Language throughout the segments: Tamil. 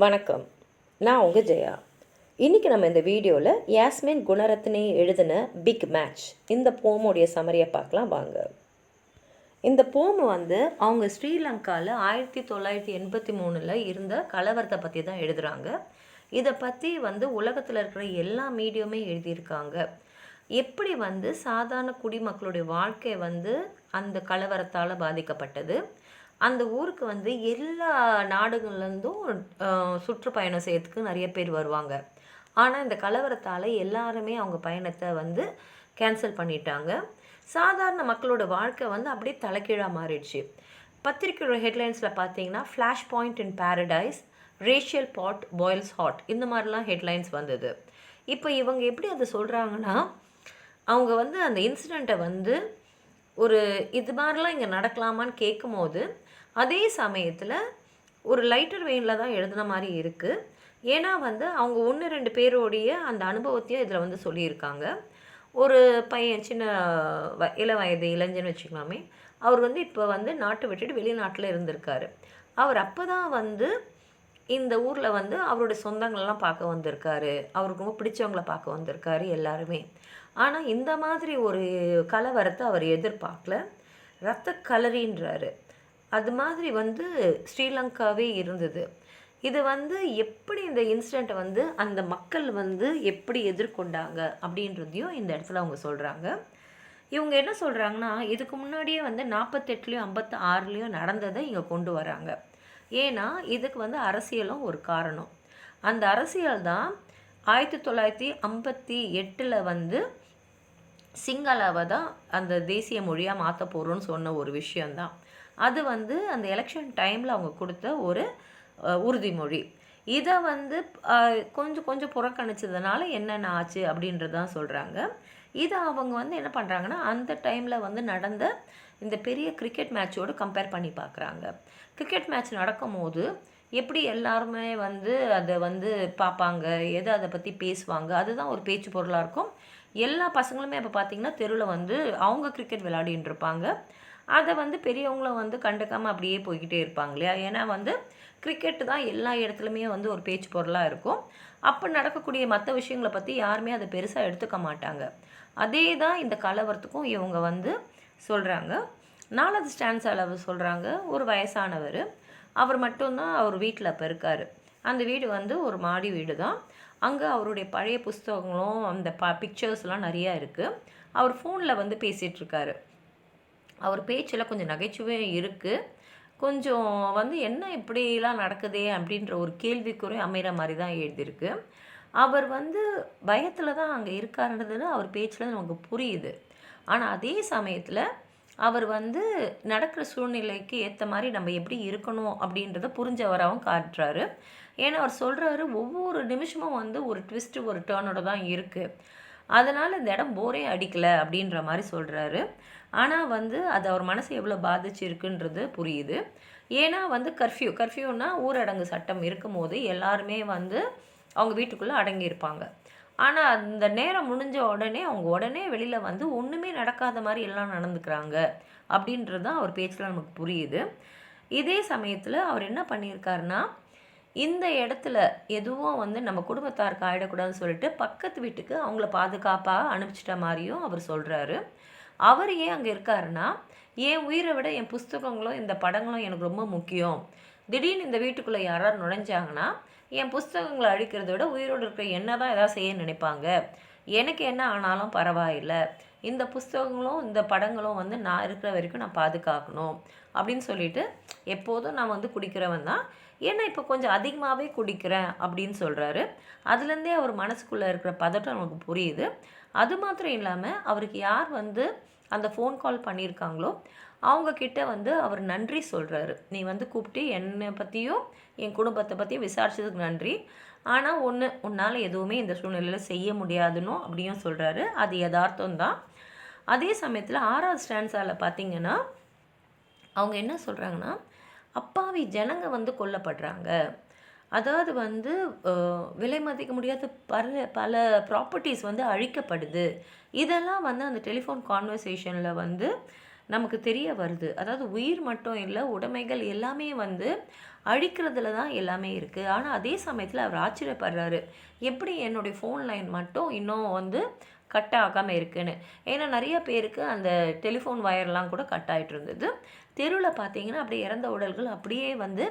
வணக்கம். நான் உங்கள் ஜெயா. இன்றைக்கி நம்ம இந்த வீடியோவில் யாஸ்மின் குணரத்னே எழுதின பிக் மேட்ச் இந்த போமுடைய சமரியை பார்க்கலாம் வாங்க. இந்த போமு அவங்க ஸ்ரீலங்காவில் 1983 இருந்த கலவரத்தை பற்றி தான் எழுதுகிறாங்க. இதை பற்றி உலகத்தில் இருக்கிற எல்லா மீடியமே எழுதியிருக்காங்க. எப்படி சாதாரண குடிமக்களுடைய வாழ்க்கை அந்த கலவரத்தால் பாதிக்கப்பட்டது, அந்த ஊருக்கு எல்லா நாடுகள்லேருந்தும் சுற்றுப்பயணம் செய்யறதுக்கு நிறைய பேர் வருவாங்க. ஆனால் இந்த கலவரத்தால் எல்லாருமே அவங்க பயணத்தை கேன்சல் பண்ணிட்டாங்க. சாதாரண மக்களோட வாழ்க்கை அப்படியே தலைகீழாக மாறிடுச்சு. பத்திரிக்கையோட ஹெட்லைன்ஸில் பார்த்தீங்கன்னா flash point in paradise, racial pot boils hot, இந்த மாதிரிலாம் ஹெட்லைன்ஸ் வந்தது. இப்போ இவங்க எப்படி அதை சொல்கிறாங்கன்னா, அவங்க அந்த இன்சிடெண்ட்டை ஒரு இது மாதிரிலாம் இங்கே நடக்கலாமான்னு கேட்கும்போது அதே சமயத்தில் ஒரு லைட்டர் வெயினில் தான் எழுதுன மாதிரி இருக்குது. ஏன்னா அவங்க 1-2 பேரோடைய அந்த அனுபவத்தையும் இதில் சொல்லியிருக்காங்க. ஒரு பையன், சின்ன இளவயது இளைஞன்னு வச்சுக்கலாமே, அவர் இப்போ நாட்டை விட்டுட்டு வெளிநாட்டில் இருந்திருக்காரு. அவர் அப்போ தான் இந்த ஊரில் அவருடைய சொந்தங்களெல்லாம் பார்க்க வந்திருக்காரு. அவருக்கு ரொம்ப பிடிச்சவங்கள பார்க்க வந்திருக்காரு எல்லாருமே. ஆனால் இந்த மாதிரி ஒரு கலவரத்தை அவர் எதிர்பார்க்கல. இரத்த கலரின்றாரு. அது மாதிரி ஸ்ரீலங்காவே இருந்தது. இது எப்படி இந்த இன்சிடெண்ட்டை அந்த மக்கள் எப்படி எதிர்கொண்டாங்க அப்படின்றதையும் இந்த இடத்துல அவங்க சொல்கிறாங்க. இவங்க என்ன சொல்கிறாங்கன்னா, இதுக்கு முன்னாடியே 48லேயும் 56லேயும் நடந்ததை இங்கே கொண்டு வராங்க. ஏன்னா இதுக்கு அரசியலும் ஒரு காரணம். அந்த அரசியல் தான் 1958 சிங்களவை தான் அந்த தேசிய மொழியாக மாற்ற போகிறோன்னு சொன்ன ஒரு விஷயந்தான். அது அந்த எலெக்ஷன் டைமில் அவங்க கொடுத்த ஒரு உறுதிமொழி. இதை கொஞ்சம் கொஞ்சம் புறக்கணிச்சதுனால என்னென்ன ஆச்சு அப்படின்றதான் சொல்கிறாங்க. இதை அவங்க என்ன பண்ணுறாங்கன்னா, அந்த டைமில் நடந்த இந்த பெரிய கிரிக்கெட் மேட்சோடு கம்பேர் பண்ணி பார்க்குறாங்க. கிரிக்கெட் மேட்ச் நடக்கும்போது எப்படி எல்லாருமே அதை பார்ப்பாங்க, எதை அதை பற்றி பேசுவாங்க, அதுதான் ஒரு பேச்சு பொருளாக இருக்கும். எல்லா பசங்களுமே இப்போ பார்த்திங்கன்னா தெருவில் அவங்க கிரிக்கெட் விளையாடின்னு இருப்பாங்க. அதை பெரியவங்களும் கண்டுக்காமல் அப்படியே போய்கிட்டே இருப்பாங்க இல்லையா. ஏன்னா கிரிக்கெட்டு தான் எல்லா இடத்துலையுமே ஒரு பேச்சு பொருளாக இருக்கும். அப்போ நடக்கக்கூடிய மற்ற விஷயங்களை பற்றி யாருமே அதை பெருசாக எடுத்துக்க மாட்டாங்க. அதே தான் இந்த கலவரத்துக்கும் இவங்க சொல்கிறாங்க. 4வது ஸ்டான்ஸாவில் சொல்கிறாங்க, ஒரு வயசானவர், அவர் மட்டும்தான் அவர் வீட்டில் இப்போ இருக்கார். அந்த வீடு ஒரு மாடி வீடு தான். அங்கே அவருடைய பழைய புஸ்தகங்களும் அந்த பிக்சர்ஸ்லாம் நிறையா இருக்குது. அவர் ஃபோனில் பேசிகிட்ருக்காரு. அவர் பேச்சில் கொஞ்சம் நகைச்சுவையும் இருக்குது. கொஞ்சம் என்ன இப்படிலாம் நடக்குதே அப்படின்ற ஒரு கேள்விக்குறை அமைகிற மாதிரி தான் எழுதியிருக்கு. அவர் பயத்தில் தான் அங்கே இருக்காருன்றதுன்னு அவர் பேச்சில் நமக்கு புரியுது. ஆனால் அதே சமயத்தில் அவர் நடக்கிற சூழ்நிலைக்கு ஏற்ற மாதிரி நம்ம எப்படி இருக்கணும் அப்படின்றத புரிஞ்சவராகவும் காட்டுறாரு. ஏன்னா அவர் சொல்கிறாரு, ஒவ்வொரு நிமிஷமும் ஒரு ட்விஸ்ட்டு, ஒரு டேர்னோட தான் இருக்குது. அதனால் இந்த இடம் போரே அடிக்கலை அப்படின்ற மாதிரி சொல்கிறாரு. ஆனால் அது அவர் மனசு எவ்வளோ பாதிச்சிருக்குன்றது புரியுது. ஏன்னா கர்ஃப்யூன்னா ஊரடங்கு சட்டம் இருக்கும்போது எல்லாருமே அவங்க வீட்டுக்குள்ளே அடங்கியிருப்பாங்க. ஆனால் அந்த நேரம் முடிஞ்ச உடனே அவங்க உடனே வெளியில் ஒன்றுமே நடக்காத மாதிரி எல்லாம் நடந்துக்கிறாங்க அப்படின்றது தான் அவர் பேச்சில் நமக்கு புரியுது. இதே சமயத்தில் அவர் என்ன பண்ணியிருக்காருன்னா, இந்த இடத்துல எதுவும் நம்ம குடும்பத்தாருக்கு ஆகிடக்கூடாதுன்னு சொல்லிட்டு பக்கத்து வீட்டுக்கு அவங்கள பாதுகாப்பாக அனுப்பிச்சிட்ட மாதிரியும் அவர் சொல்கிறாரு. அவர் ஏன் அங்கே இருக்காருன்னா, என் உயிரை விட என் புஸ்தகங்களும் இந்த படங்களும் எனக்கு ரொம்ப முக்கியம். திடீர்னு இந்த வீட்டுக்குள்ளே யாராவது நுழைஞ்சாங்கன்னா என் புஸ்தகங்களை அழிக்கிறத விட உயிரோடு இருக்கிற என்ன தான் எதாவது செய்ய நினைப்பாங்க. எனக்கு என்ன ஆனாலும் பரவாயில்லை, இந்த புஸ்தகங்களும் இந்த படங்களும் நான் இருக்கிற வரைக்கும் நான் பாதுகாக்கணும் அப்படின்னு சொல்லிட்டு எப்போதும் நான் குடிக்கிறவன் தான். ஏன்னா இப்போ கொஞ்சம் அதிகமாகவே குடிக்கிறேன் அப்படின்னு சொல்கிறாரு. அதுலேருந்தே அவர் மனசுக்குள்ளே இருக்கிற பதட்டம் நமக்கு புரியுது. அது மாத்திரம் இல்லாமல் அவருக்கு யார் அந்த ஃபோன் கால் பண்ணியிருக்காங்களோ அவங்கக்கிட்ட அவர் நன்றி சொல்கிறாரு. நீ கூப்பிட்டு என்னை பற்றியும் என் குடும்பத்தை பற்றியும் விசாரிச்சதுக்கு நன்றி. ஆனால் உன்னால் எதுவுமே இந்த சூழ்நிலையில் செய்ய முடியாதுன்னு அப்படியும் சொல்கிறாரு. அது யதார்த்தம்தான். அதே சமயத்தில் 6வது ஸ்டான்ஸாவில் பார்த்திங்கன்னா அவங்க என்ன சொல்கிறாங்கன்னா, அப்பாவி ஜனங்க கொல்லப்படுறாங்க. அதாவது விலை மதிக்க முடியாத பல ப்ராப்பர்ட்டிஸ் அழிக்கப்படுது. இதெல்லாம் அந்த டெலிஃபோன் கான்வர்சேஷனில் நமக்கு தெரிய வருது. அதாவது உயிர் மட்டும் இல்லை, உடைமைகள் எல்லாமே வந்து அழிக்கிறதுல தான் எல்லாமே இருக்குது. ஆனால் அதே சமயத்தில் அவர் ஆச்சரியப்படுறாரு, எப்படி என்னுடைய ஃபோன் லைன் மட்டும் இன்னும் வந்து கட் ஆகாமல் இருக்குன்னு. ஏன்னா நிறைய பேருக்கு அந்த டெலிஃபோன் வயர்லாம் கூட கட் ஆகிட்டு இருந்தது. தெருவில் பார்த்தீங்கன்னா அப்படியே இறந்த உடல்கள் அப்படியே வந்து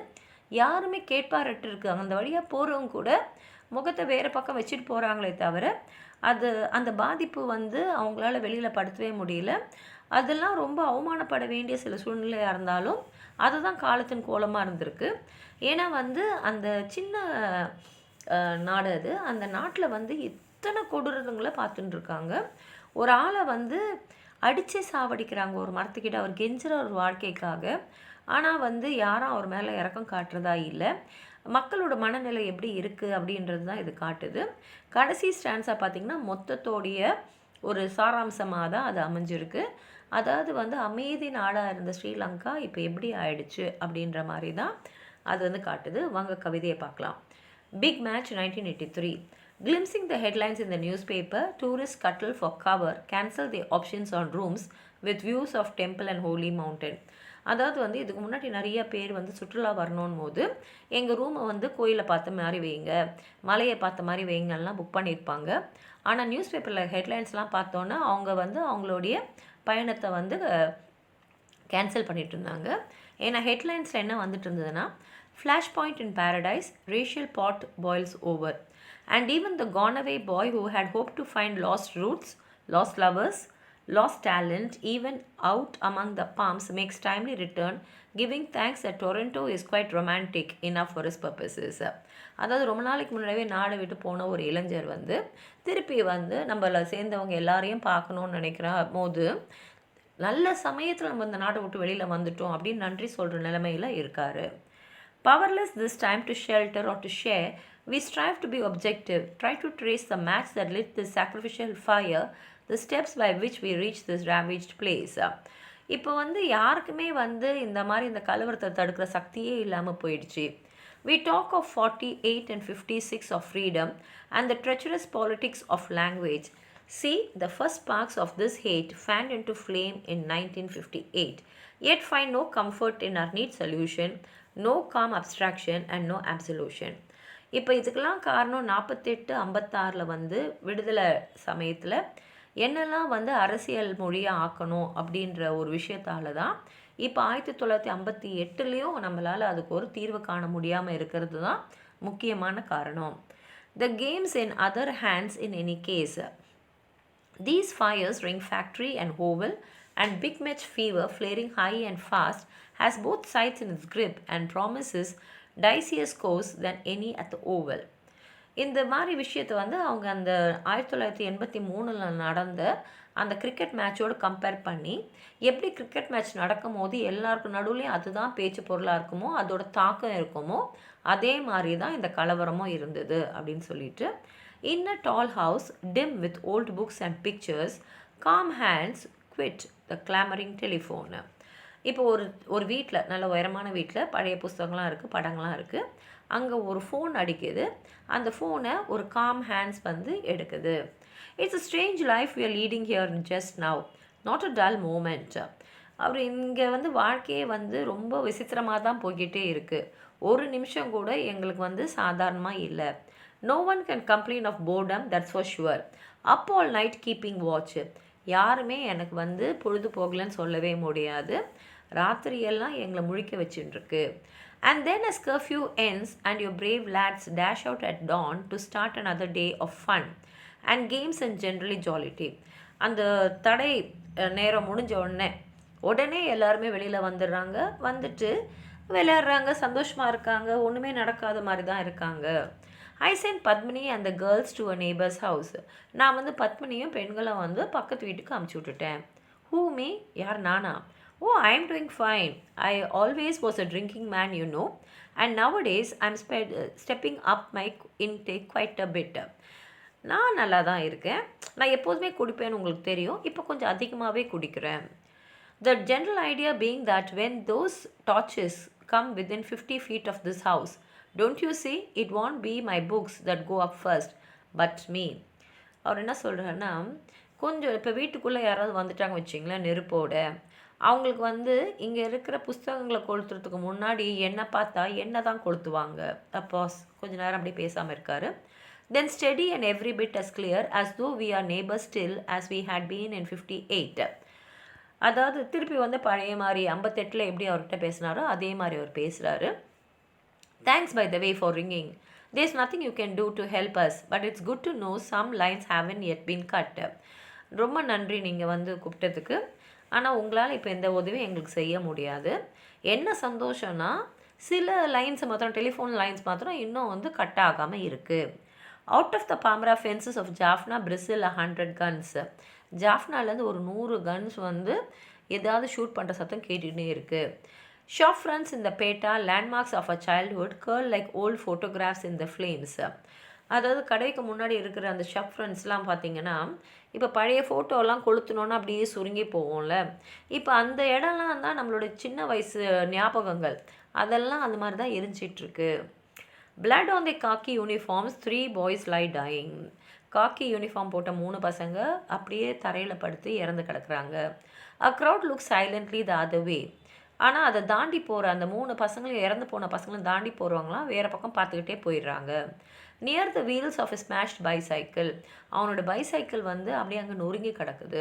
யாருமே கேட்பாரட்டு இருக்கு. அந்த வழியாக போகிறவங்க கூட முகத்தை வேறு பக்கம் வச்சுட்டு போகிறாங்களே தவிர அது அந்த பாதிப்பு வந்து அவங்களால வெளியில் படுத்தவே முடியல. அதெல்லாம் ரொம்ப அவமானப்பட வேண்டிய சில சூழ்நிலையாக இருந்தாலும் அதுதான் காலத்தின் கோலமாக இருந்திருக்கு. ஏன்னா வந்து அந்த சின்ன நாடு அது. அந்த நாட்டில் வந்து இத்தனை கொடூரங்களை பார்த்துட்டு இருக்காங்க. ஒரு ஆளை வந்து அடித்தே சாவடிக்கிறாங்க ஒரு மரத்துக்கிட்ட, அவர் கெஞ்சுற ஒரு வாழ்க்கைக்காக. ஆனால் வந்து யாரும் அவர் மேலே இறக்கம் காட்டுறதா இல்லை. மக்களோட மனநிலை எப்படி இருக்குது அப்படின்றது தான் இது காட்டுது. கடைசி ஸ்டான்ஸாக பார்த்திங்கன்னா மொத்தத்தோடைய ஒரு சாராம்சமாக தான் அது அமைஞ்சிருக்கு. அதாவது வந்து அமைதி நாடாக இருந்த ஸ்ரீலங்கா இப்போ எப்படி ஆயிடுச்சு அப்படின்ற மாதிரி தான் அது வந்து காட்டுது. வாங்க கவிதையை பார்க்கலாம். Big match 1983. Glimpsing the headlines in the newspaper, tourists scuttle for cover, cancel the options on rooms with views of temple and holy mountain. அதாவது வந்து இதுக்கு முன்னாடி நிறைய பேர் வந்து சுற்றுலா வரணும் போது எங்கள் ரூமை வந்து கோயிலை பார்த்த மாதிரி வைங்க, மலையை பார்த்த மாதிரி வைங்கலாம் புக் பண்ணியிருப்பாங்க. ஆனால் நியூஸ் பேப்பரில் ஹெட்லைன்ஸ்லாம் பார்த்தோன்னா அவங்க வந்து அவங்களுடைய பயணத்தை வந்து கேன்சல் பண்ணிட்டு இருந்தாங்க. ஏன்னா ஹெட்லைன்ஸில் என்ன வந்துட்டு இருந்ததுன்னா, flash point in paradise, racial pot boils over, and even the gone away boy who had hoped to find lost roots, lost lovers, lost talent, even out among the palms, makes timely return, giving thanks that Toronto is quite romantic enough for his purposes. அதாவது ரொம்ப நாளைக்கு முன்னாடியே நாடை விட்டு போன ஒரு இளைஞர் வந்து திருப்பி வந்து நம்மளை சேர்ந்தவங்க எல்லாரையும் பார்க்கணுன்னு நினைக்கிற போது நல்ல சமயத்தில் நம்ம இந்த நாட்டை விட்டு வெளியில் வந்துட்டோம் அப்படின்னு நன்றி சொல்கிற நிலைமையில் இருக்கார். Powerless this time to shelter or to share, we strive to be objective, try to trace the match that lit this sacrificial fire, the steps by which we reach this ravaged place. இப்போ வந்து யாருக்குமே வந்து இந்த மாதிரி இந்த கலவரத்தை தடுக்கிற சக்தியே இல்லாமல் போயிடுச்சு. We talk of 48 and 56 of freedom and the treacherous politics of language. See the first sparks of this hate fanned into flame in 1958, yet find no comfort in our neat solution, no calm abstraction and no absolution. இப்போ இதுக்கெல்லாம் காரணம் 48-56 வந்து விடுதலை சமயத்தில் என்னெல்லாம் வந்து அரசியல் மொழியாக ஆக்கணும் அப்படின்ற ஒரு விஷயத்தால் தான் இப்போ 1958லேயும் நம்மளால் அதுக்கு ஒரு தீர்வு காண முடியாமல் இருக்கிறது தான் முக்கியமான காரணம். The games in other hands in any case. These fires ring factory and hovel, and big match fever flaring high and fast has both sides in its grip and promises dicier scores than any at the oval. இந்த மாதிரி விஷயத்தை வந்து அவங்க அந்த 1983 நடந்த அந்த கிரிக்கெட் மேட்சோடு கம்பேர் பண்ணி எப்படி கிரிக்கெட் மேட்ச் நடக்கும் போது எல்லாருக்கும் நடுவுலையும் அதுதான் பேச்சு பொருளாக இருக்குமோ அதோட தாக்கம் இருக்குமோ அதே மாதிரி தான் இந்த கலவரமும் இருந்தது அப்படின்னு சொல்லிட்டு, In a tall house, dim with old books and pictures, calm hands quit the clamoring telephone. இப்போ ஒரு வீட்டில், நல்ல உயரமான வீட்டில் பழைய புஸ்தகங்கள்லாம் இருக்குது, படங்கள்லாம் இருக்குது. அங்கே ஒரு ஃபோன் அடிக்குது. அந்த ஃபோனை ஒரு காம் ஹேண்ட்ஸ் வந்து எடுக்குது. It's a strange life we are leading here just now, not a dull moment. அவர் இங்கே வந்து வாழ்க்கையே வந்து ரொம்ப விசித்திரமாக தான் போய்கிட்டே இருக்குது. ஒரு நிமிஷம் கூட எங்களுக்கு வந்து சாதாரணமாக இல்லை. No one can complain of boredom, that's for sure. Up all night keeping watch. யாருமே எனக்கு வந்து பொழுது போகலன்னு சொல்லவே முடியாது. ராத்திரியெல்லாம் எங்களை முழிக்க வச்சுட்டுருக்கு. And then as curfew ends and your brave lads dash out at dawn to start another day of fun and games and generally jollity. அந்த தடை நேரம் முடிஞ்ச உடனே எல்லாருமே வெளியில் வந்துடுறாங்க. வந்துட்டு விளையாடுறாங்க, சந்தோஷமாக இருக்காங்க, ஒன்றுமே நடக்காத மாதிரி தான் இருக்காங்க. I sent Padmini and the girls to a neighbor's house. நான் வந்து பத்மினியும் பெண்களும் வந்து பக்கத்து வீட்டுக்கு அமுச்சு விட்டுட்டேன். Who me? யார் நானா? Oh, I am doing fine. I always was a drinking man, you know. And nowadays I'm stepping up my intake quite a bit. நான் நல்லா தான் இருக்கேன். நான் எப்போதுமே குடிப்பேன்னு உங்களுக்கு தெரியும். இப்போ கொஞ்சம் அதிகமாகவே குடிக்கிறேன். The general idea being that when those torches come within 50 feet of this house, don't you see, it won't be my books that go up first, but me. அவர் என்ன சொல்கிறாருன்னா, கொஞ்சம் இப்போ வீட்டுக்குள்ளே யாராவது வந்துட்டாங்க வச்சிங்களேன் நெருப்போட, அவங்களுக்கு வந்து இங்கே இருக்கிற புஸ்தகங்களை கொளுத்துறதுக்கு முன்னாடி என்னை பார்த்தா என்ன தான் கொளுத்துவாங்க. அப்போ கொஞ்ச நேரம் அப்படியே பேசாமல் இருக்கார். Then steady and every bit as clear as though we are neighbors still as we had been in 58. அதாவது திருப்பி வந்து பழைய மாதிரி 58 எப்படி அவர்கிட்ட பேசினாரோ அதே மாதிரி அவர் பேசுகிறாரு. Thanks by the way for ringing. There's nothing you can do to help us but it's good to know some lines haven't yet been cut. ரொம்ப நன்றி நீங்கள் வந்து கூப்பிட்டதுக்கு. ஆனால் உங்களால் இப்போ எந்த உதவியும் எங்களுக்கு செய்ய முடியாது. என்ன சந்தோஷம்னா சில லைன்ஸ் மாத்திரம், டெலிஃபோன் லைன்ஸ் மாத்திரம் இன்னும் வந்து கட் ஆகாமல் இருக்குது. Out of the palmyra fences of Jaffna பிரிசில் 100 guns. ஜாஃப்னாலேருந்து ஒரு 100 guns வந்து ஏதாவது ஷூட் பண்ணுற சத்தம் கேட்டுகிட்டே இருக்குது. ஷாப் ஃப்ரண்ட்ஸ் இந்த Bata landmarks of a childhood girl like old photographs in the flames. அதாவது கடைக்கு முன்னாடி இருக்கிற அந்த ஷாப் ஃப்ரண்ட்ஸ்லாம் பார்த்தீங்கன்னா இப்போ பழைய ஃபோட்டோலாம் கொளுத்துனோன்னா அப்படியே சுருங்கி போவோம்ல. இப்போ அந்த இடம்லாம் தான் நம்மளோட சின்ன வயசு ஞாபகங்கள், அதெல்லாம் அந்த மாதிரி தான் எரிஞ்சிட்ருக்கு. Blood on the khaki uniforms 3 boys lie dying. Khaki uniform போட்ட 3 பசங்க அப்படியே தரையில் படுத்து இறந்து கிடக்குறாங்க. A crowd look silently the other way. ஆனால் அதை தாண்டி போகிற அந்த 3 பசங்களும், இறந்து போன பசங்களும் தாண்டி போகிறவங்களாம் வேறு பக்கம் பார்த்துக்கிட்டே போயிடுறாங்க. Near the wheels of a smashed bicycle. அவனோட பைசைக்கிள் வந்து அப்படியே அங்கே நொறுங்கி கிடக்குது.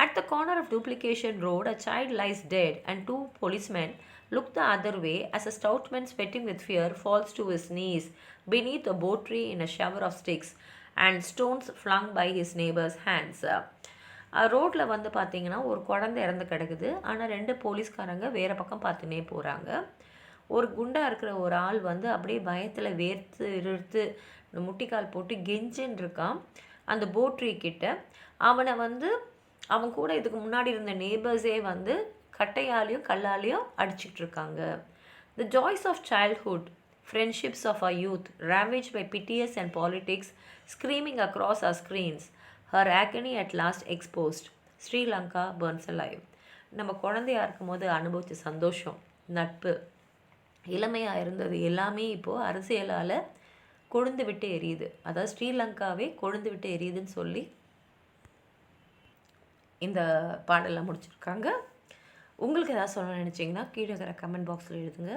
At the corner of duplication road a child lies dead and 2 policemen look the other way as a stout man sweating with fear falls to his knees beneath a boat tree in a shower of sticks and stones flung by his neighbor's hands. ரோட்டில் வந்து பார்த்தீங்கன்னா ஒரு குழந்தை இறந்து கிடக்குது. ஆனால் 2 போலீஸ்காரங்க வேறு பக்கம் பார்த்துனே போகிறாங்க. ஒரு குண்டா இருக்கிற ஒரு ஆள் வந்து அப்படியே பயத்தில் வேர்த்து இழுத்து முட்டிக்கால் போட்டு கெஞ்சின்னு இருக்கான் அந்த போட்ரி கிட்ட. அவனை வந்து அவன் கூட இதுக்கு முன்னாடி இருந்த நேபர்ஸே வந்து கட்டையாலையும் கல்லாலையும் அடிச்சிட்டு இருக்காங்க. The joys of childhood, friendships of a youth ravaged by piteous and politics screaming across our screens, her agony at last exposed. Sri Lanka burns alive. நம்ம குழந்தையாக இருக்கும்போது அனுபவித்த சந்தோஷம், நட்பு, இளமையாக இருந்தது எல்லாமே இப்போது அரசியலால் கொழுந்து விட்டு எரியுது. அதாவது ஸ்ரீலங்காவே கொழுந்து விட்டு எரியுதுன்னு சொல்லி இந்த பாடலாம் முடிச்சிருக்காங்க. உங்களுக்கு ஏதாவது சொல்ல நினச்சிங்கன்னா கீழே இருக்கிற கமெண்ட் பாக்ஸில் எழுதுங்க.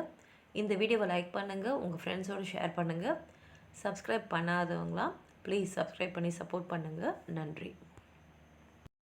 இந்த வீடியோவை லைக் பண்ணுங்கள், உங்கள் ஃப்ரெண்ட்ஸோடு ஷேர் பண்ணுங்கள். சப்ஸ்கிரைப் பண்ணாதவங்களாம் ப்ளீஸ் சப்ஸ்கிரைப் பண்ணி சப்போர்ட் பண்ணுங்கள். நன்றி.